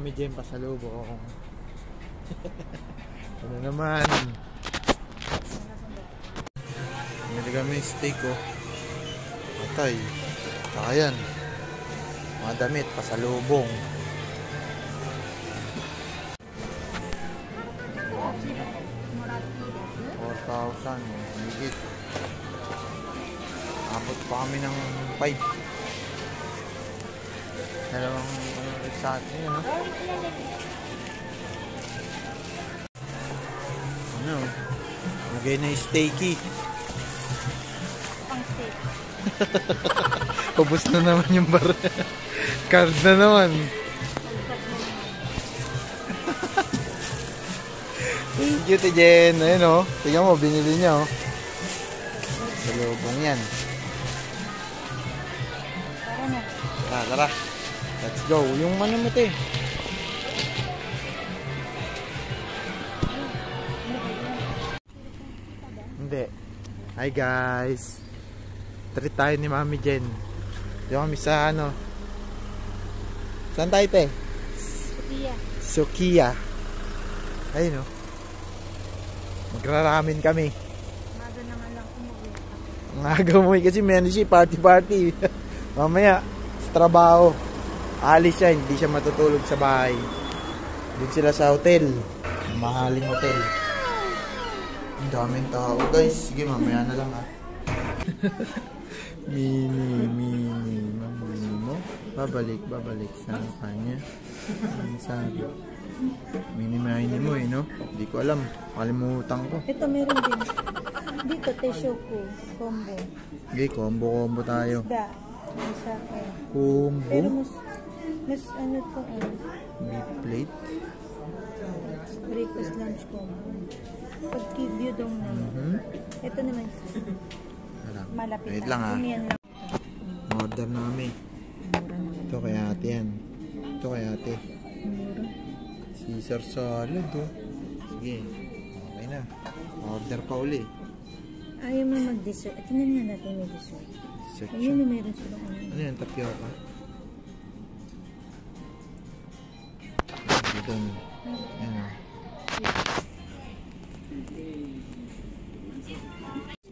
Mami Jen pasalubong. Ano naman? Bumili kami steak oh. Patay. Ayan. Mga damit pasalubong. 4,000. Higit. Abot pa kami ng 5. Dalawang sa atin yun, no? Ano? Lagay na yung steaky. Pang steak. Ubus na naman yung bar. Card na naman. Thank you, Tijen. Ayun, oh. Tingnan mo, binili niya, oh. Salubong yan. Tara na. Tara. Let's go. Yung ano mo, te? Hindi. Hi, guys. Treat tayo ni Mami Jen. Yung kami sa ano. Saan tayo, te? Sukiya. Ayun, oh. Magraramin kami. Maga na nga lang umuwi. Ang aga umuwi kasi meron siya party. Mamaya, sa trabaho. Alis siya, hindi siya matutulog sa bahay. Doon sila sa hotel. Mahaling hotel. Ang daming tao, guys. Sige, mamaya na lang, ha. Mini mo. Babalik sa kanya. Ang sabi. Mini mo, eh, no? Hindi ko alam. Kalimutan ko. Ito meron din. Dito, Teshoku. Combo. Okay, combo tayo. Isda. Isa ko. Combo. Pero mas ano to, Beef plate. breakfast lunch combo. Pag kibyo daw na. Ito naman. Malapit. Wait lang, ha. Umiyan lang. Order namin. Mura naman. Ito kay ate yan. Ito kay ate. Mura. Caesar salad, oh. Sige. Okay na. Order pa uli. Ayaw mo mag-dessert. Ito na nga natin may dessert. Ayun na meron sila. Ano yan? Tapioca? Dito. Ayan, oh.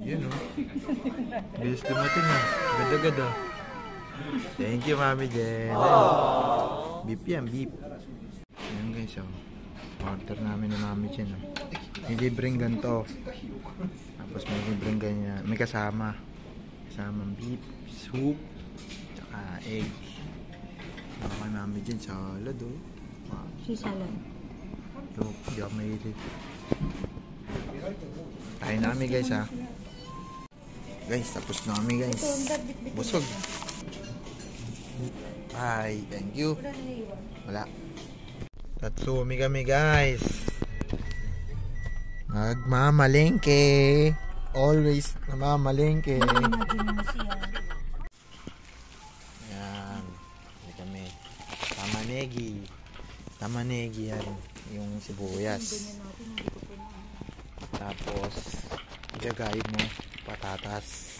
Yun, oh. Bilis dumating, oh. Ganda-ganda. Thank you, Mami Jen. Beef yan, beef. Ayan, guys, oh. Order namin ni Mami Jen, oh. May libreng ganito. Tapos may libreng ganyan. May kasama. Kasamang beef, soup, tsaka egg. Baka kay Mami Jen, salad, oh. Wow. Si salad. Ito, hindi ako mahilig. Kain namin, guys, ha. Guys, tapos na kami, guys. Busog. Bye. Thank you. Wala. Tatsumi kami, guys. Nagmamalengke. Always namamalengke. Yan. Hindi kami. Tamanegi yan. Yung sibuyas. Tapos, jagayin mo. Patatas.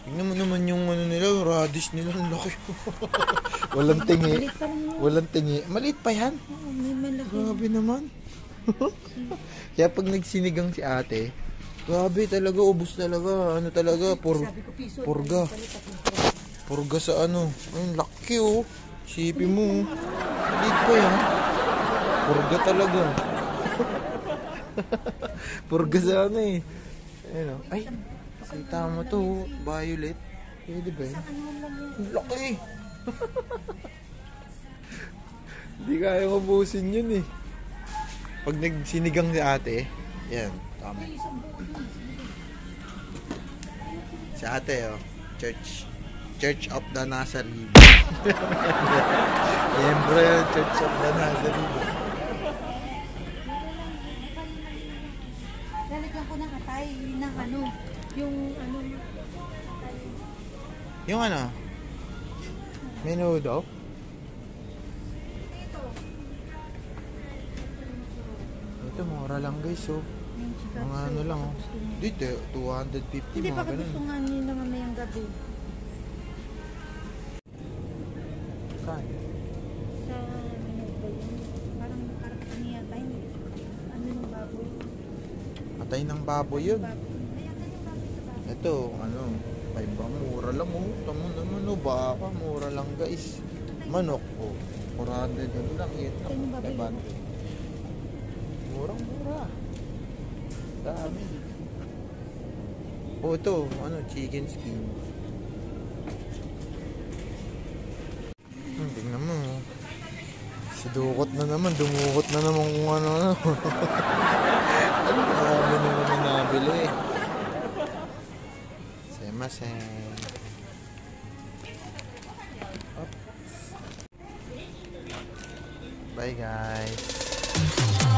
Tingnan mo naman yung ano nila, radish nila. Ang laki. Walang tingi. Maliit pa yan. Grabe naman. Kaya pag nagsinigang si ate, grabe talaga, ubos talaga. Ano talaga, purga. Purga sa ano. Ay, laki, oh. Sipi mo. Maliit pa yan. Purga talaga. Purga sa ano, eh. Ayun, oh. Ay, kita mo to, violet. Pwede ba yun? Laki. Hindi kaya mabusin yun, eh. Pag nagsinigang si ate, yan, tama. Si ate, oh, Church of the Nazarene. Miyembro yan, Church of the Nazarene. Lalagyan ko ng atay, ng ano, yung ano. Yung ano? Menu daw? Ito, mura lang, guys, oh. Mga ano lang, oh. Dito, 250. Hindi, mga baka ganun. gusto nga nila mamayang gabi. Matay ng baboy yun. Ito, ano, 5 ba? Mura lang oh. Tamo naman oh, baka mura lang guys. Manok oh, 400 yun lang yun. Ito yung baboy. 500. Murang-mura. Dami. Oh, ito, ano, chicken skin. Tingnan mo. Sidukot na naman, dumukot na naman kung ano. Ang dami na naman nabili. Semasen. Bye guys.